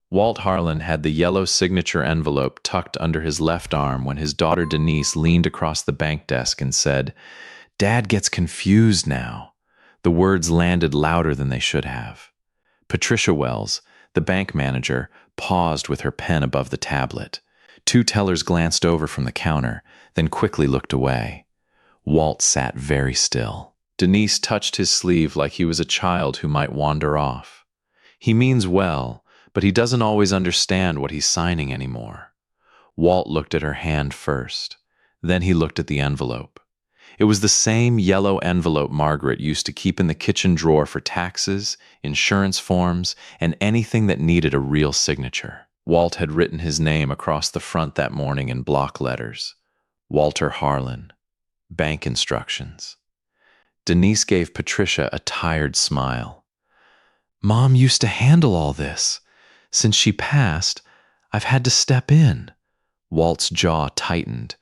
Walt Harlan had the yellow signature envelope tucked under his left arm when his daughter Denise leaned across the bank desk and said, "Dad gets confused now." The words landed louder than they should have. Patricia Wells, the bank manager, paused with her pen above the tablet. Two tellers glanced over from the counter, then quickly looked away. Walt sat very still. Denise touched his sleeve like he was a child who might wander off. He means well, but he doesn't always understand what he's signing anymore. Walt looked at her hand first. Then he looked at the envelope. It was the same yellow envelope Margaret used to keep in the kitchen drawer for taxes, insurance forms, and anything that needed a real signature. Walt had written his name across the front that morning in block letters. Walter Harlan. Bank instructions. Denise gave Patricia a tired smile. "Mom used to handle all this. Since she passed, I've had to step in." Walt's jaw tightened,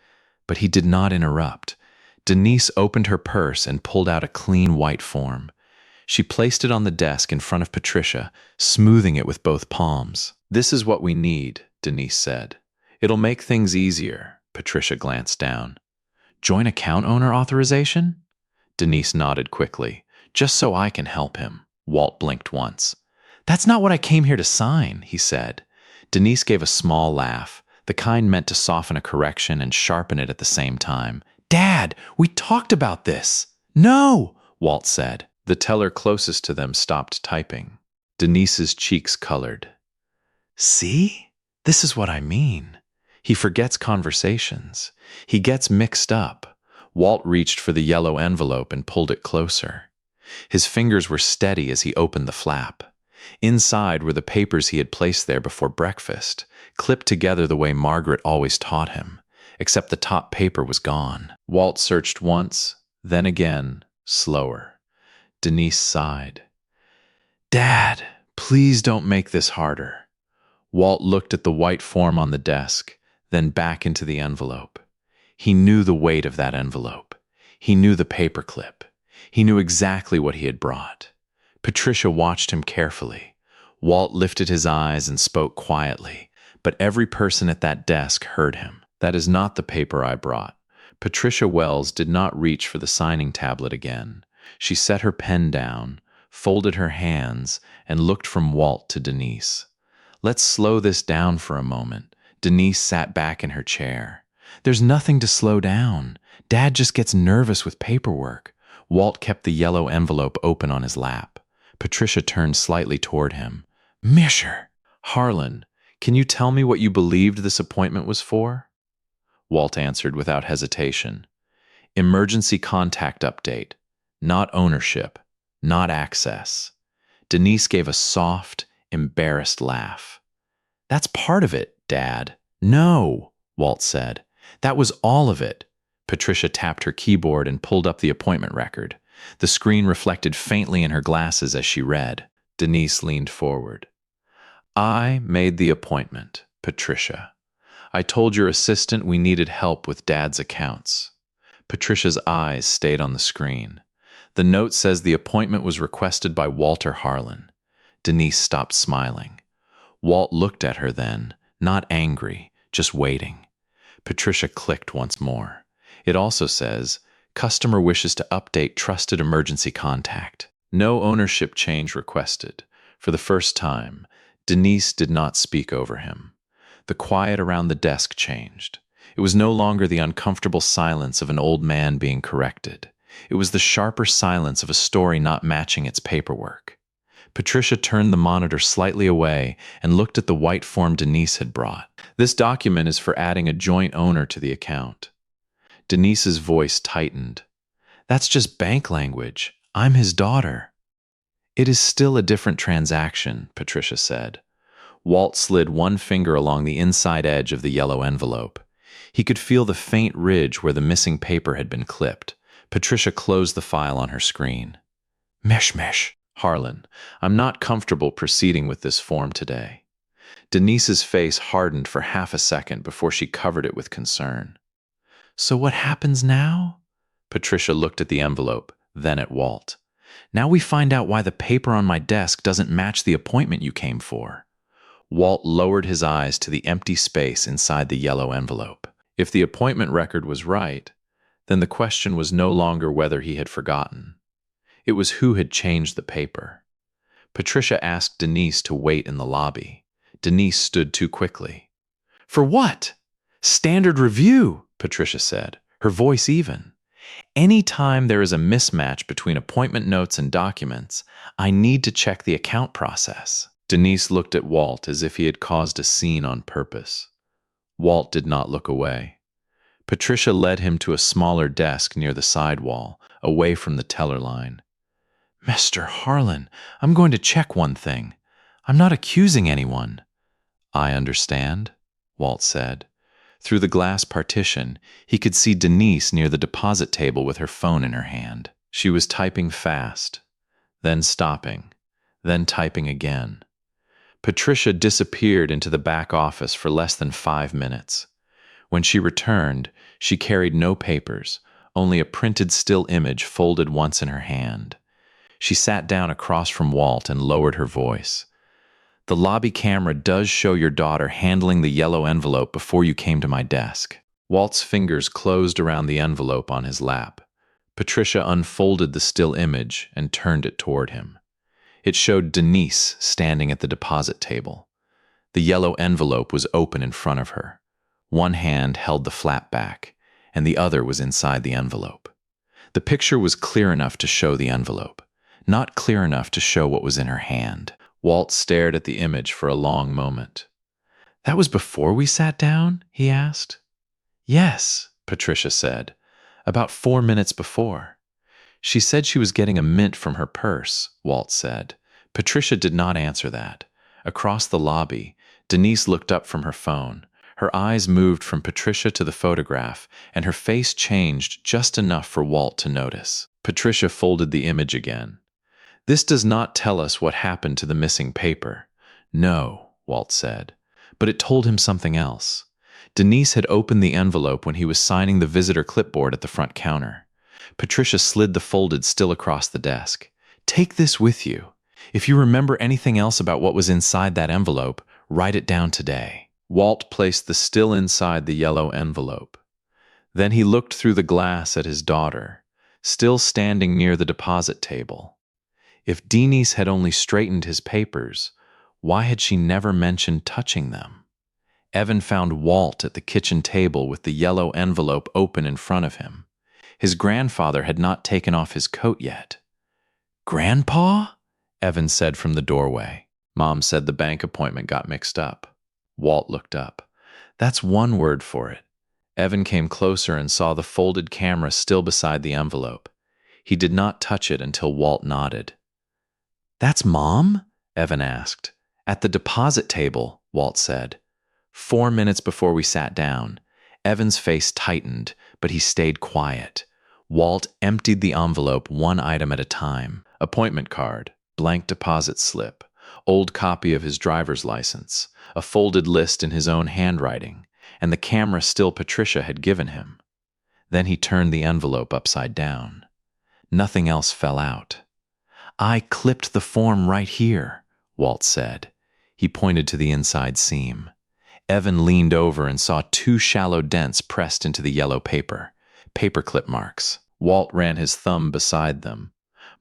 but he did not interrupt. Denise opened her purse and pulled out a clean white form. She placed it on the desk in front of Patricia, smoothing it with both palms. "This is what we need," Denise said. "It'll make things easier." Patricia glanced down. "Joint account owner authorization?" Denise nodded quickly. "Just so I can help him." Walt blinked once. "That's not what I came here to sign," he said. Denise gave a small laugh, the kind meant to soften a correction and sharpen it at the same time. "Dad, we talked about this." "No," Walt said. The teller closest to them stopped typing. Denise's cheeks colored. "See? This is what I mean. He forgets conversations. He gets mixed up." Walt reached for the yellow envelope and pulled it closer. His fingers were steady as he opened the flap. Inside were the papers he had placed there before breakfast, clipped together the way Margaret always taught him, except the top paper was gone. Walt searched once, then again, slower. Denise sighed. "Dad, please don't make this harder." Walt looked at the white form on the desk, then back into the envelope. He knew the weight of that envelope. He knew the paperclip. He knew exactly what he had brought. Patricia watched him carefully. Walt lifted his eyes and spoke quietly, but every person at that desk heard him. "That is not the paper I brought." Patricia Wells did not reach for the signing tablet again. She set her pen down, folded her hands, and looked from Walt to Denise. "Let's slow this down for a moment." Denise sat back in her chair. "There's nothing to slow down. Dad just gets nervous with paperwork." Walt kept the yellow envelope open on his lap. Patricia turned slightly toward him. "Misher." "Harlan, can you tell me what you believed this appointment was for?" Walt answered without hesitation. "Emergency contact update. Not ownership. Not access." Denise gave a soft, embarrassed laugh. "That's part of it, Dad." "No," Walt said. "That was all of it." Patricia tapped her keyboard and pulled up the appointment record. The screen reflected faintly in her glasses as she read. Denise leaned forward. "I made the appointment, Patricia. I told your assistant we needed help with Dad's accounts." Patricia's eyes stayed on the screen. "The note says the appointment was requested by Walter Harlan." Denise stopped smiling. Walt looked at her then, not angry, just waiting. Patricia clicked once more. "It also says, customer wishes to update trusted emergency contact. No ownership change requested." For the first time, Denise did not speak over him. The quiet around the desk changed. It was no longer the uncomfortable silence of an old man being corrected. It was the sharper silence of a story not matching its paperwork. Patricia turned the monitor slightly away and looked at the white form Denise had brought. "This document is for adding a joint owner to the account." Denise's voice tightened. "That's just bank language. I'm his daughter." "It is still a different transaction," Patricia said. Walt slid one finger along the inside edge of the yellow envelope. He could feel the faint ridge where the missing paper had been clipped. Patricia closed the file on her screen. "Mish. Harlan, I'm not comfortable proceeding with this form today." Denise's face hardened for half a second before she covered it with concern. "So what happens now?" Patricia looked at the envelope, then at Walt. "Now we find out why the paper on my desk doesn't match the appointment you came for." Walt lowered his eyes to the empty space inside the yellow envelope. If the appointment record was right, then the question was no longer whether he had forgotten. It was who had changed the paper. Patricia asked Denise to wait in the lobby. Denise stood too quickly. "For what?" "Standard review," Patricia said, her voice even. "Any time there is a mismatch between appointment notes and documents, I need to check the account process." Denise looked at Walt as if he had caused a scene on purpose. Walt did not look away. Patricia led him to a smaller desk near the side wall, away from the teller line. "Mr. Harlan, I'm going to check one thing. I'm not accusing anyone." "I understand," Walt said. Through the glass partition, he could see Denise near the deposit table with her phone in her hand. She was typing fast, then stopping, then typing again. Patricia disappeared into the back office for less than 5 minutes. When she returned, she carried no papers, only a printed still image folded once in her hand. She sat down across from Walt and lowered her voice. "The lobby camera does show your daughter handling the yellow envelope before you came to my desk." Walt's fingers closed around the envelope on his lap. Patricia unfolded the still image and turned it toward him. It showed Denise standing at the deposit table. The yellow envelope was open in front of her. One hand held the flap back, and the other was inside the envelope. The picture was clear enough to show the envelope, not clear enough to show what was in her hand. Walt stared at the image for a long moment. "That was before we sat down?" he asked. "Yes," Patricia said, "about 4 minutes before." "She said she was getting a mint from her purse," Walt said. Patricia did not answer that. Across the lobby, Denise looked up from her phone. Her eyes moved from Patricia to the photograph, and her face changed just enough for Walt to notice. Patricia folded the image again. "This does not tell us what happened to the missing paper." "No," Walt said, but it told him something else. Denise had opened the envelope when he was signing the visitor clipboard at the front counter. Patricia slid the folded still across the desk. "Take this with you. If you remember anything else about what was inside that envelope, write it down today." Walt placed the still inside the yellow envelope. Then he looked through the glass at his daughter, still standing near the deposit table. If Denise had only straightened his papers, why had she never mentioned touching them? Evan found Walt at the kitchen table with the yellow envelope open in front of him. His grandfather had not taken off his coat yet. "Grandpa?" Evan said from the doorway. "Mom said the bank appointment got mixed up." Walt looked up. "That's one word for it." Evan came closer and saw the folded camera still beside the envelope. He did not touch it until Walt nodded. "That's Mom?" Evan asked. "At the deposit table," Walt said. 4 minutes before we sat down. Evan's face tightened, but he stayed quiet. Walt emptied the envelope one item at a time. Appointment card, blank deposit slip, old copy of his driver's license, a folded list in his own handwriting, and the camera still Patricia had given him. Then he turned the envelope upside down. Nothing else fell out. "I clipped the form right here," Walt said. He pointed to the inside seam. Evan leaned over and saw 2 shallow dents pressed into the yellow paper. Paperclip marks. Walt ran his thumb beside them.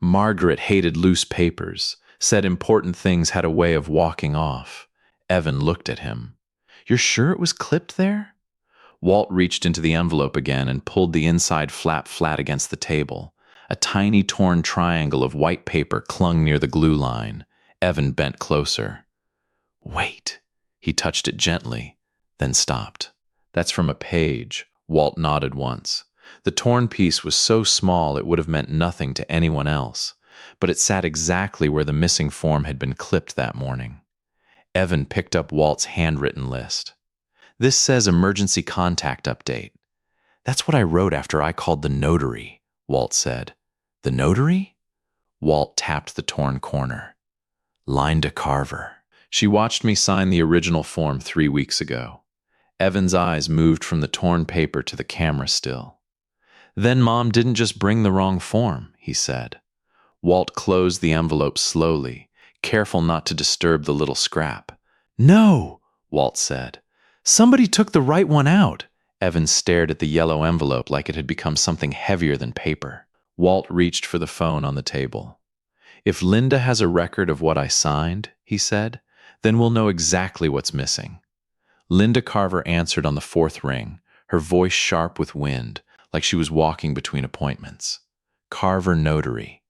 Margaret hated loose papers, said important things had a way of walking off. Evan looked at him. "You're sure it was clipped there?" Walt reached into the envelope again and pulled the inside flap flat against the table. A tiny torn triangle of white paper clung near the glue line. Evan bent closer. "Wait." He touched it gently, then stopped. "That's from a page." Walt nodded once. The torn piece was so small it would have meant nothing to anyone else, but it sat exactly where the missing form had been clipped that morning. Evan picked up Walt's handwritten list. "This says emergency contact update." "That's what I wrote after I called the notary," Walt said. "The notary?" Walt tapped the torn corner. "Linda Carver. She watched me sign the original form 3 weeks ago." Evan's eyes moved from the torn paper to the camera still. "Then Mom didn't just bring the wrong form," he said. Walt closed the envelope slowly, careful not to disturb the little scrap. No, Walt said. Somebody took the right one out. Evan stared at the yellow envelope like it had become something heavier than paper. Walt reached for the phone on the table. If Linda has a record of what I signed, he said, then we'll know exactly what's missing. Linda Carver answered on the fourth ring, her voice sharp with wind, like she was walking between appointments. Carver Notary.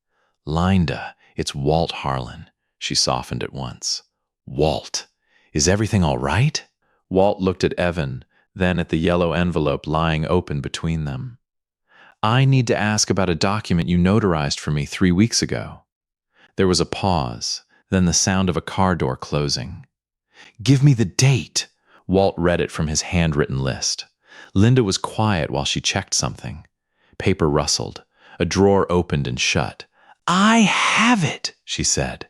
Linda, it's Walt Harlan. She softened at once. Walt, is everything all right? Walt looked at Evan, then at the yellow envelope lying open between them. I need to ask about a document you notarized for me 3 weeks ago. There was a pause, then the sound of a car door closing. Give me the date. Walt read it from his handwritten list. Linda was quiet while she checked something. Paper rustled. A drawer opened and shut. I have it, she said.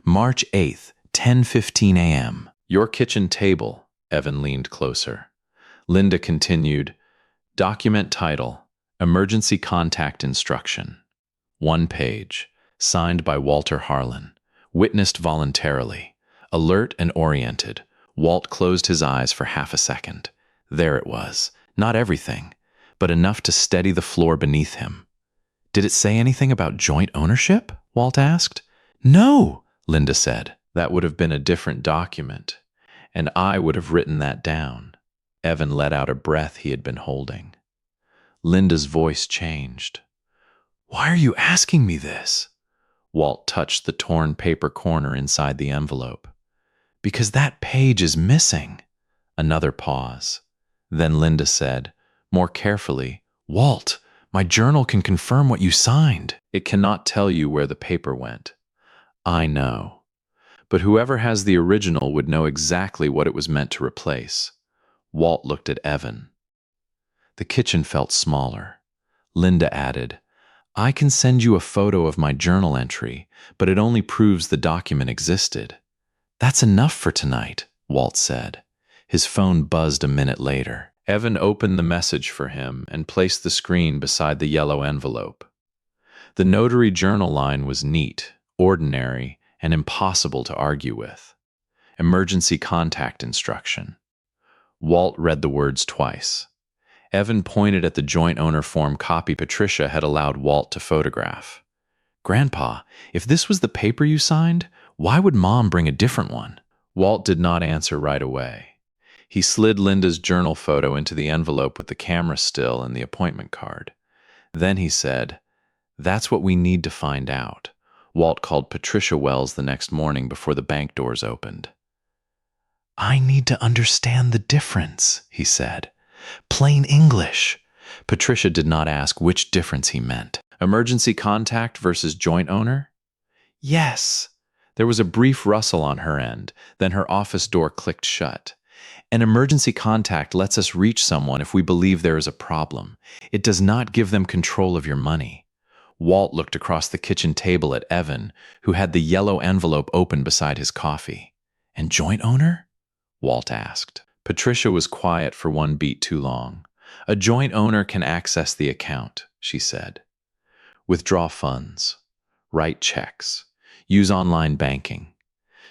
March 8th, 10:15 a.m. Your kitchen table. Evan leaned closer. Linda continued, document title, Emergency Contact Instruction. 1 page, signed by Walter Harlan, witnessed voluntarily, alert and oriented. Walt closed his eyes for half a second. There it was, not everything, but enough to steady the floor beneath him. Did it say anything about joint ownership? Walt asked. No, Linda said. That would have been a different document, and I would have written that down. Evan let out a breath he had been holding. Linda's voice changed. Why are you asking me this? Walt touched the torn paper corner inside the envelope. Because that page is missing. Another pause. Then Linda said, more carefully, Walt, my journal can confirm what you signed. It cannot tell you where the paper went. I know. But whoever has the original would know exactly what it was meant to replace. Walt looked at Evan. The kitchen felt smaller. Linda added, I can send you a photo of my journal entry, but it only proves the document existed. That's enough for tonight, Walt said. His phone buzzed a minute later. Evan opened the message for him and placed the screen beside the yellow envelope. The notary journal line was neat, ordinary, and impossible to argue with. Emergency contact instruction. Walt read the words twice. Evan pointed at the joint owner form copy Patricia had allowed Walt to photograph. Grandpa, if this was the paper you signed, why would Mom bring a different one? Walt did not answer right away. He slid Linda's journal photo into the envelope with the camera still and the appointment card. Then he said, That's what we need to find out. Walt called Patricia Wells the next morning before the bank doors opened. I need to understand the difference, he said. Plain English. Patricia did not ask which difference he meant. Emergency contact versus joint owner? Yes. There was a brief rustle on her end, then her office door clicked shut. An emergency contact lets us reach someone if we believe there is a problem. It does not give them control of your money. Walt looked across the kitchen table at Evan, who had the yellow envelope open beside his coffee. And joint owner? Walt asked. Patricia was quiet for one beat too long. A joint owner can access the account, she said. Withdraw funds. Write checks. Use online banking.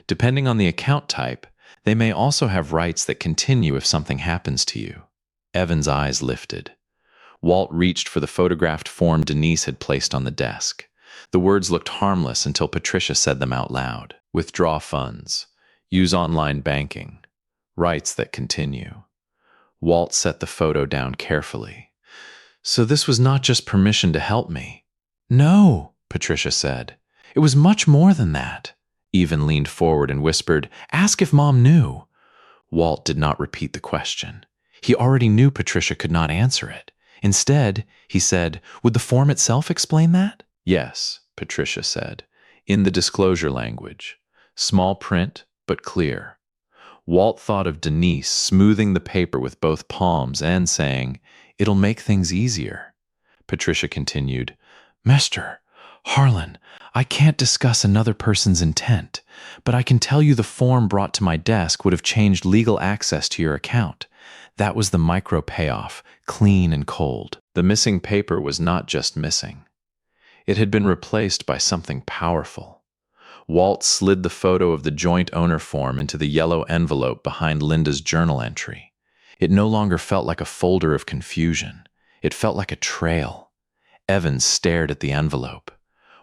Depending on the account type, they may also have rights that continue if something happens to you. Evan's eyes lifted. Walt reached for the photographed form Denise had placed on the desk. The words looked harmless until Patricia said them out loud. Withdraw funds. Use online banking. Rights that continue. Walt set the photo down carefully. So this was not just permission to help me. No, Patricia said. It was much more than that. Evan leaned forward and whispered, Ask if Mom knew. Walt did not repeat the question. He already knew Patricia could not answer it. Instead, he said, Would the form itself explain that? Yes, Patricia said, in the disclosure language. Small print, but clear. Walt thought of Denise smoothing the paper with both palms and saying, It'll make things easier. Patricia continued, Mr. Harlan, I can't discuss another person's intent, but I can tell you the form brought to my desk would have changed legal access to your account. That was the micro payoff, clean and cold. The missing paper was not just missing. It had been replaced by something powerful. Walt slid the photo of the joint owner form into the yellow envelope behind Linda's journal entry. It no longer felt like a folder of confusion. It felt like a trail. Evan stared at the envelope.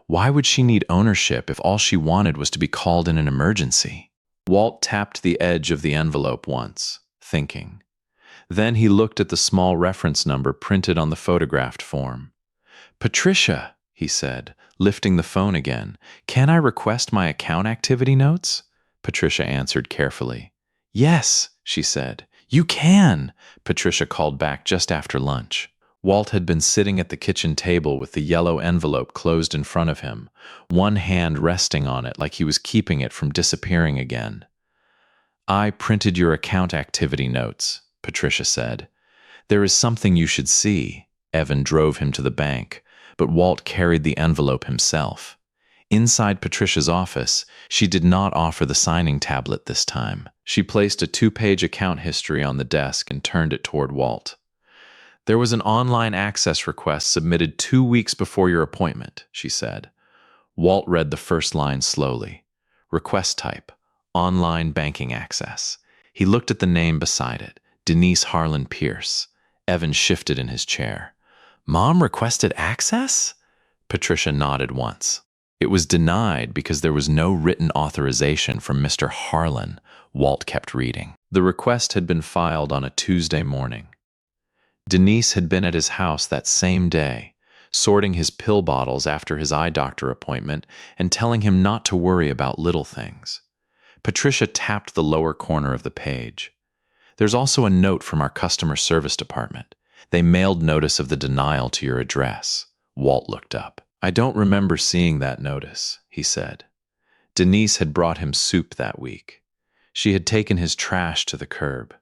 Why would she need ownership if all she wanted was to be called in an emergency? Walt tapped the edge of the envelope once, thinking. Then he looked at the small reference number printed on the photographed form. "Patricia," he said, lifting the phone again, "can I request my account activity notes?" Patricia answered carefully. "Yes," she said. "You can," Patricia called back just after lunch. Walt had been sitting at the kitchen table with the yellow envelope closed in front of him, one hand resting on it like he was keeping it from disappearing again. "I printed your account activity notes," Patricia said. "There is something you should see." Evan drove him to the bank, but Walt carried the envelope himself. Inside Patricia's office, she did not offer the signing tablet this time. She placed a 2-page account history on the desk and turned it toward Walt. "There was an online access request submitted 2 weeks before your appointment," she said. Walt read the first line slowly. Request type, online banking access. He looked at the name beside it, Denise Harlan Pierce. Evan shifted in his chair. "Mom requested access?" Patricia nodded once. "It was denied because there was no written authorization from Mr. Harlan," Walt kept reading. The request had been filed on a Tuesday morning. Denise had been at his house that same day, sorting his pill bottles after his eye doctor appointment and telling him not to worry about little things. Patricia tapped the lower corner of the page. "There's also a note from our customer service department. They mailed notice of the denial to your address." Walt looked up. "I don't remember seeing that notice," he said. Denise had brought him soup that week. She had taken his trash to the curb.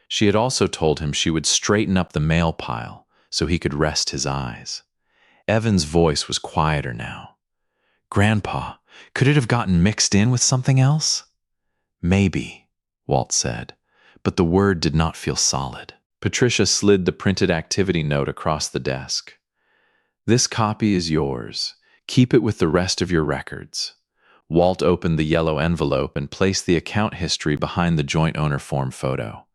She had also told him she would straighten up the mail pile so he could rest his eyes. Evan's voice was quieter now. "Grandpa, could it have gotten mixed in with something else?" "Maybe," Walt said, but the word did not feel solid. Patricia slid the printed activity note across the desk. "This copy is yours. Keep it with the rest of your records." Walt opened the yellow envelope and placed the account history behind the joint owner form photo.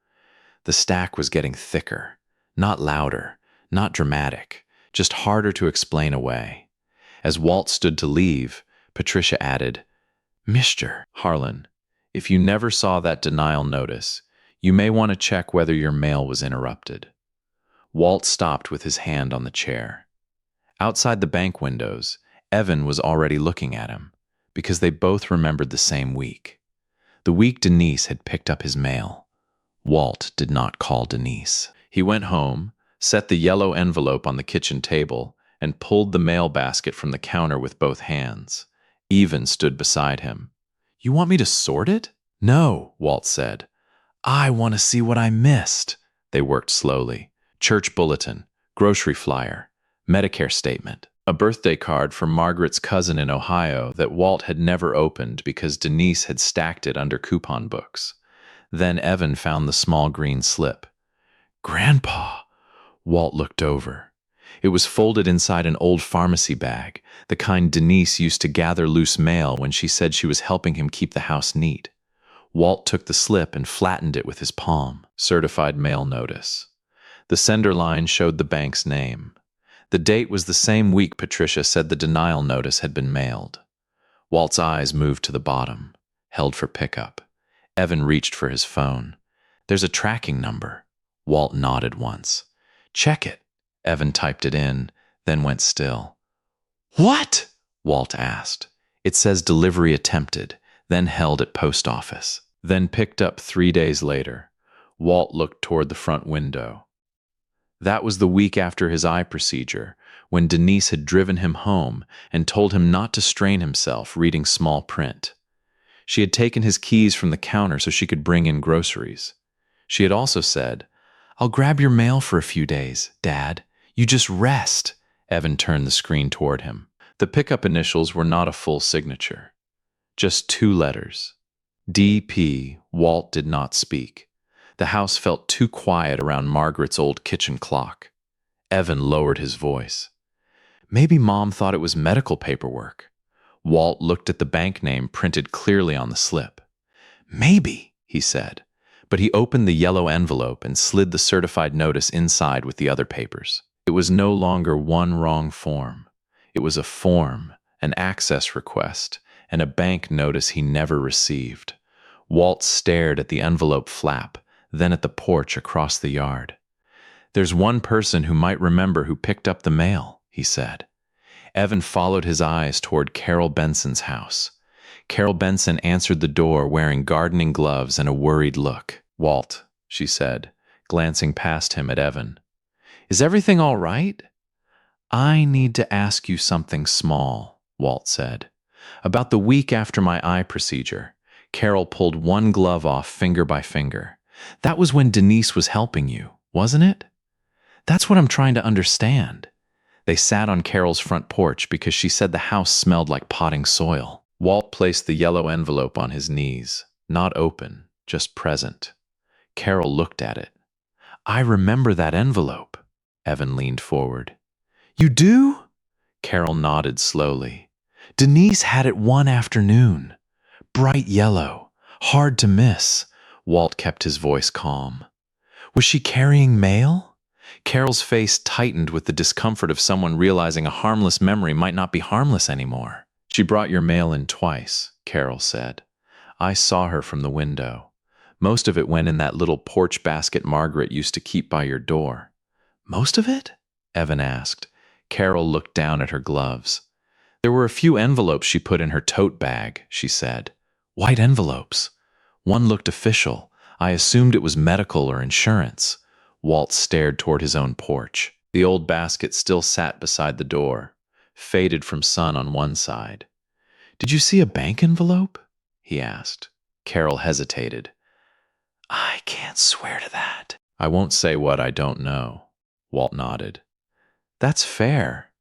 The stack was getting thicker, not louder, not dramatic, just harder to explain away. As Walt stood to leave, Patricia added, "Mr. Harlan, if you never saw that denial notice, you may want to check whether your mail was interrupted." Walt stopped with his hand on the chair. Outside the bank windows, Evan was already looking at him, because they both remembered the same week. The week Denise had picked up his mail. Walt did not call Denise. He went home, set the yellow envelope on the kitchen table, and pulled the mail basket from the counter with both hands. Even stood beside him. "You want me to sort it?" "No," Walt said. "I want to see what I missed." They worked slowly. Church bulletin, grocery flyer, Medicare statement, a birthday card from Margaret's cousin in Ohio that Walt had never opened because Denise had stacked it under coupon books. Then Evan found the small green slip. "Grandpa!" Walt looked over. It was folded inside an old pharmacy bag, the kind Denise used to gather loose mail when she said she was helping him keep the house neat. Walt took the slip and flattened it with his palm. Certified mail notice. The sender line showed the bank's name. The date was the same week Patricia said the denial notice had been mailed. Walt's eyes moved to the bottom, held for pickup. Evan reached for his phone. "There's a tracking number." Walt nodded once. "Check it." Evan typed it in, then went still. "What?" Walt asked. "It says delivery attempted, then held at post office, then picked up 3 days later." Walt looked toward the front window. That was the week after his eye procedure, when Denise had driven him home and told him not to strain himself reading small print. She had taken his keys from the counter so she could bring in groceries. She had also said, "I'll grab your mail for a few days, Dad. You just rest." Evan turned the screen toward him. The pickup initials were not a full signature. Just 2 letters. D.P. Walt did not speak. The house felt too quiet around Margaret's old kitchen clock. Evan lowered his voice. "Maybe Mom thought it was medical paperwork." Walt looked at the bank name printed clearly on the slip. Maybe, he said, but he opened the yellow envelope and slid the certified notice inside with the other papers. It was no longer one wrong form. It was a form, an access request, and a bank notice he never received. Walt stared at the envelope flap, then at the porch across the yard. There's one person who might remember who picked up the mail, he said. Evan followed his eyes toward Carol Benson's house. Carol Benson answered the door wearing gardening gloves and a worried look. Walt, she said, glancing past him at Evan. Is everything all right? I need to ask you something small, Walt said. About the week after my eye procedure, Carol pulled one glove off finger by finger. That was when Denise was helping you, wasn't it? That's what I'm trying to understand. They sat on Carol's front porch because she said the house smelled like potting soil. Walt placed the yellow envelope on his knees, not open, just present. Carol looked at it. I remember that envelope. Evan leaned forward. You do? Carol nodded slowly. Denise had it one afternoon. Bright yellow, hard to miss. Walt kept his voice calm. Was she carrying mail? Carol's face tightened with the discomfort of someone realizing a harmless memory might not be harmless anymore. She brought your mail in twice, Carol said. I saw her from the window. Most of it went in that little porch basket Margaret used to keep by your door. Most of it? Evan asked. Carol looked down at her gloves. There were a few envelopes she put in her tote bag, she said. White envelopes. One looked official. I assumed it was medical or insurance. Walt stared toward his own porch. The old basket still sat beside the door, faded from sun on one side. Did you see a bank envelope? He asked. Carol hesitated. I can't swear to that. I won't say what I don't know. Walt nodded. That's fair.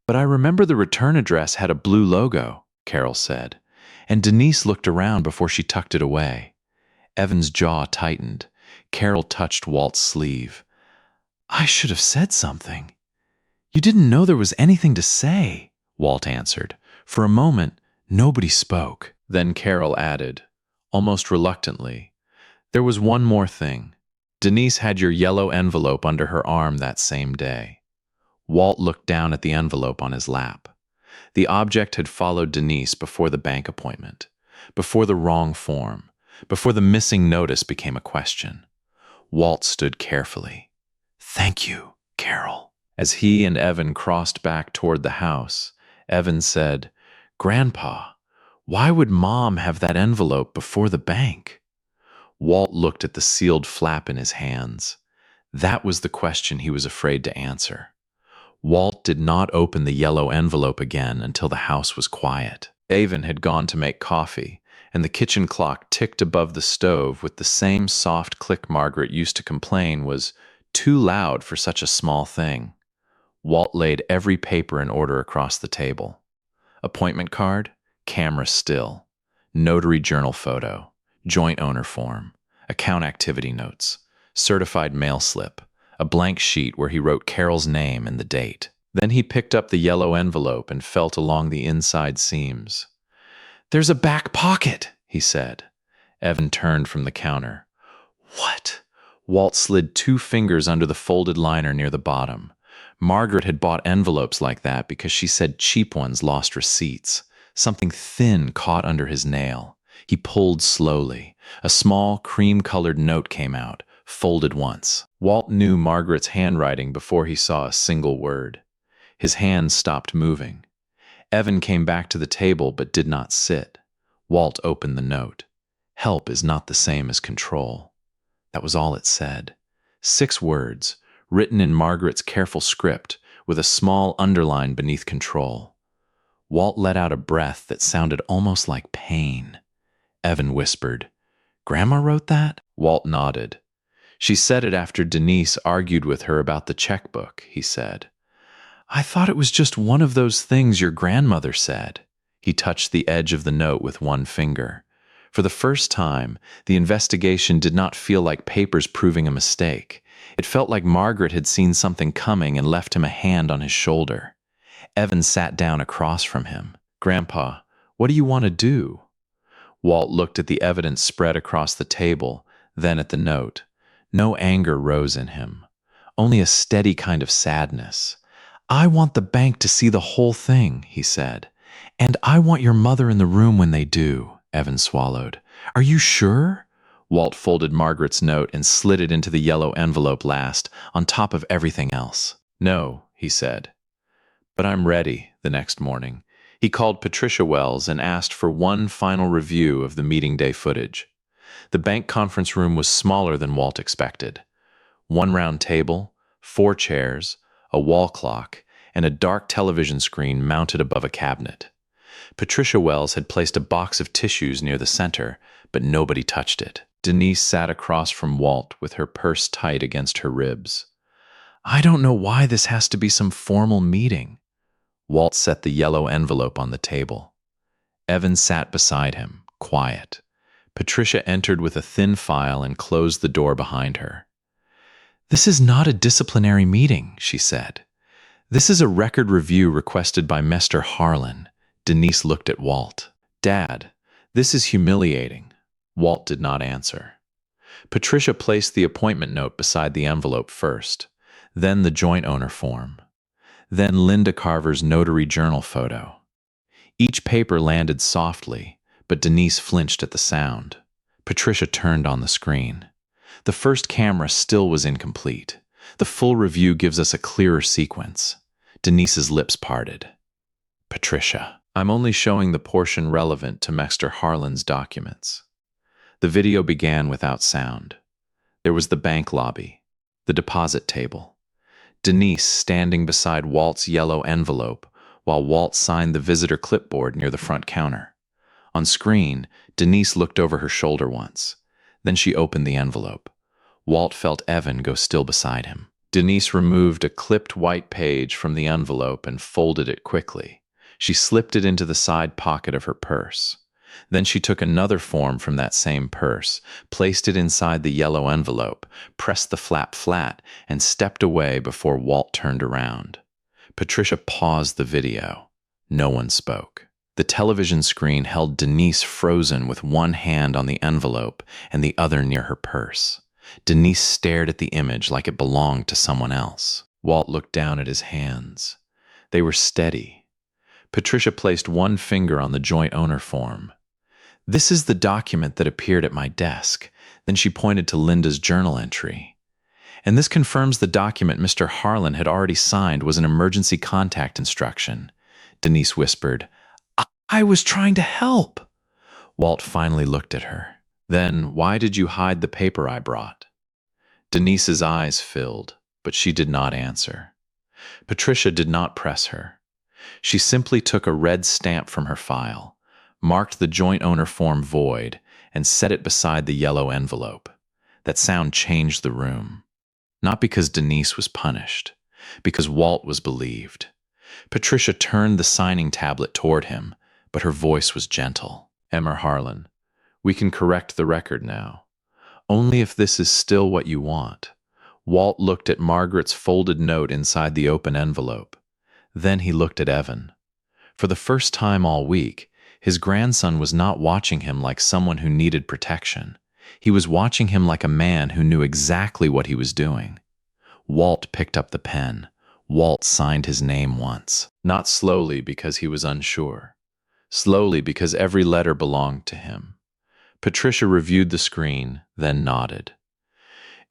But I remember the return address had a blue logo, Carol said, and Denise looked around before she tucked it away. Evan's jaw tightened. Carol touched Walt's sleeve. I should have said something. You didn't know there was anything to say, Walt answered. For a moment, nobody spoke. Then Carol added, almost reluctantly, there was one more thing. Denise had your yellow envelope under her arm that same day. Walt looked down at the envelope on his lap. The object had followed Denise before the bank appointment, before the wrong form, before the missing notice became a question. Walt stood carefully. Thank you, Carol. As he and Evan crossed back toward the house, Evan said, Grandpa, why would Mom have that envelope before the bank? Walt looked at the sealed flap in his hands. That was the question he was afraid to answer. Walt did not open the yellow envelope again until the house was quiet. Evan had gone to make coffee, and the kitchen clock ticked above the stove with the same soft click Margaret used to complain was too loud for such a small thing. Walt laid every paper in order across the table. Appointment card, camera still, notary journal photo, joint owner form, account activity notes, certified mail slip, a blank sheet where he wrote Carol's name and the date. Then he picked up the yellow envelope and felt along the inside seams. There's a back pocket, he said. Evan turned from the counter. What? Walt slid 2 fingers under the folded liner near the bottom. Margaret had bought envelopes like that because she said cheap ones lost receipts. Something thin caught under his nail. He pulled slowly. A small, cream-colored note came out, folded once. Walt knew Margaret's handwriting before he saw a single word. His hand stopped moving. Evan came back to the table but did not sit. Walt opened the note. Help is not the same as control. That was all it said. 6 words, written in Margaret's careful script, with a small underline beneath control. Walt let out a breath that sounded almost like pain. Evan whispered, Grandma wrote that? Walt nodded. She said it after Denise argued with her about the checkbook, he said. I thought it was just one of those things your grandmother said. He touched the edge of the note with one finger. For the first time, the investigation did not feel like papers proving a mistake. It felt like Margaret had seen something coming and left him a hand on his shoulder. Evan sat down across from him. Grandpa, What do you want to do? Walt looked at the evidence spread across the table, then at the note. No anger rose in him, only a steady kind of sadness. I want the bank to see the whole thing, he said. And I want your mother in the room when they do, Evan swallowed. Are you sure? Walt folded Margaret's note and slid it into the yellow envelope last, on top of everything else. No, he said. But I'm ready the next morning. He called Patricia Wells and asked for one final review of the meeting day footage. The bank conference room was smaller than Walt expected. One round table, 4 chairs, a wall clock, and a dark television screen mounted above a cabinet. Patricia Wells had placed a box of tissues near the center, but nobody touched it. Denise sat across from Walt with her purse tight against her ribs. I don't know why this has to be some formal meeting. Walt set the yellow envelope on the table. Evan sat beside him, quiet. Patricia entered with a thin file and closed the door behind her. This is not a disciplinary meeting, she said. This is a record review requested by Mr. Harlan. Denise looked at Walt. Dad, this is humiliating. Walt did not answer. Patricia placed the appointment note beside the envelope first, then the joint owner form, then Linda Carver's notary journal photo. Each paper landed softly, but Denise flinched at the sound. Patricia turned on the screen. The first camera still was incomplete. The full review gives us a clearer sequence. Denise's lips parted. Patricia, I'm only showing the portion relevant to Mr. Harlan's documents. The video began without sound. There was the bank lobby, the deposit table, Denise standing beside Walt's yellow envelope while Walt signed the visitor clipboard near the front counter. On screen, Denise looked over her shoulder once. Then she opened the envelope. Walt felt Evan go still beside him. Denise removed a clipped white page from the envelope and folded it quickly. She slipped it into the side pocket of her purse. Then she took another form from that same purse, placed it inside the yellow envelope, pressed the flap flat, and stepped away before Walt turned around. Patricia paused the video. No one spoke. The television screen held Denise frozen with one hand on the envelope and the other near her purse. Denise stared at the image like it belonged to someone else. Walt looked down at his hands. They were steady. Patricia placed one finger on the joint owner form. This is the document that appeared at my desk. Then she pointed to Linda's journal entry. And this confirms the document Mr. Harlan had already signed was an emergency contact instruction. Denise whispered, I was trying to help. Walt finally looked at her. Then why did you hide the paper I brought? Denise's eyes filled, but she did not answer. Patricia did not press her. She simply took a red stamp from her file, marked the joint owner form void, and set it beside the yellow envelope. That sound changed the room. Not because Denise was punished, because Walt was believed. Patricia turned the signing tablet toward him, but her voice was gentle. Mr. Harlan, we can correct the record now. Only if this is still what you want. Walt looked at Margaret's folded note inside the open envelope. Then he looked at Evan. For the first time all week, his grandson was not watching him like someone who needed protection. He was watching him like a man who knew exactly what he was doing. Walt picked up the pen. Walt signed his name once, not slowly because he was unsure. Slowly because every letter belonged to him. Patricia reviewed the screen, then nodded.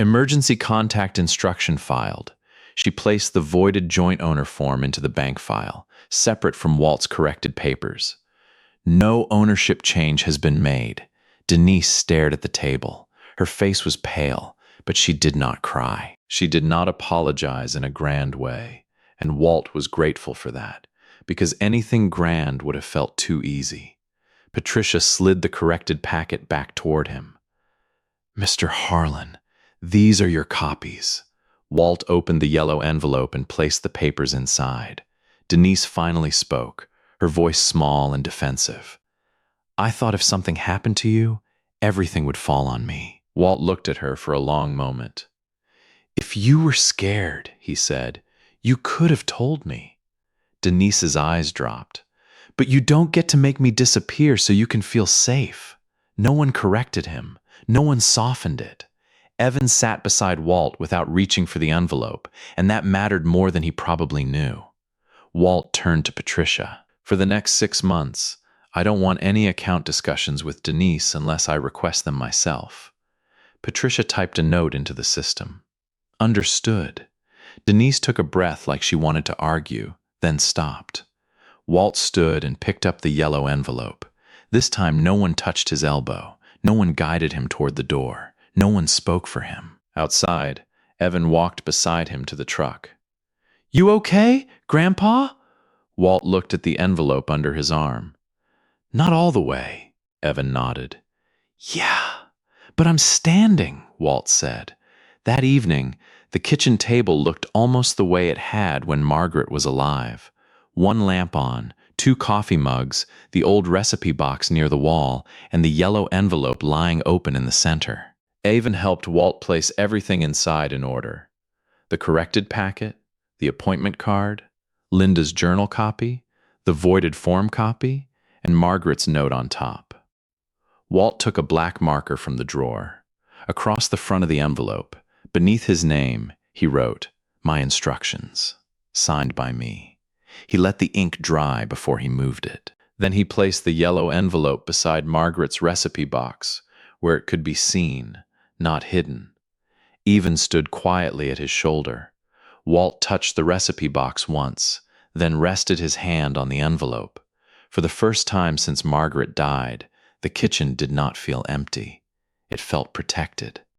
Emergency contact instruction filed. She placed the voided joint owner form into the bank file, separate from Walt's corrected papers. No ownership change has been made. Denise stared at the table. Her face was pale, but she did not cry. She did not apologize in a grand way, and Walt was grateful for that, because anything grand would have felt too easy. Patricia slid the corrected packet back toward him. Mr. Harlan, these are your copies. Walt opened the yellow envelope and placed the papers inside. Denise finally spoke, her voice small and defensive. I thought if something happened to you, everything would fall on me. Walt looked at her for a long moment. If you were scared, he said, you could have told me. Denise's eyes dropped. But you don't get to make me disappear so you can feel safe. No one corrected him. No one softened it. Evan sat beside Walt without reaching for the envelope, and that mattered more than he probably knew. Walt turned to Patricia. For the next 6 months, I don't want any account discussions with Denise unless I request them myself. Patricia typed a note into the system. Understood. Denise took a breath like she wanted to argue, then stopped. Walt stood and picked up the yellow envelope. This time no one touched his elbow. No one guided him toward the door. No one spoke for him. Outside, Evan walked beside him to the truck. You okay, Grandpa? Walt looked at the envelope under his arm. Not all the way, Evan nodded. Yeah, but I'm standing, Walt said. That evening, the kitchen table looked almost the way it had when Margaret was alive. One lamp on, 2 coffee mugs, the old recipe box near the wall, and the yellow envelope lying open in the center. Evan helped Walt place everything inside in order. The corrected packet, the appointment card, Linda's journal copy, the voided form copy, and Margaret's note on top. Walt took a black marker from the drawer. Across the front of the envelope, beneath his name, he wrote, My instructions, signed by me. He let the ink dry before he moved it. Then he placed the yellow envelope beside Margaret's recipe box, where it could be seen, not hidden. Evan stood quietly at his shoulder. Walt touched the recipe box once, then rested his hand on the envelope. For the first time since Margaret died, the kitchen did not feel empty. It felt protected.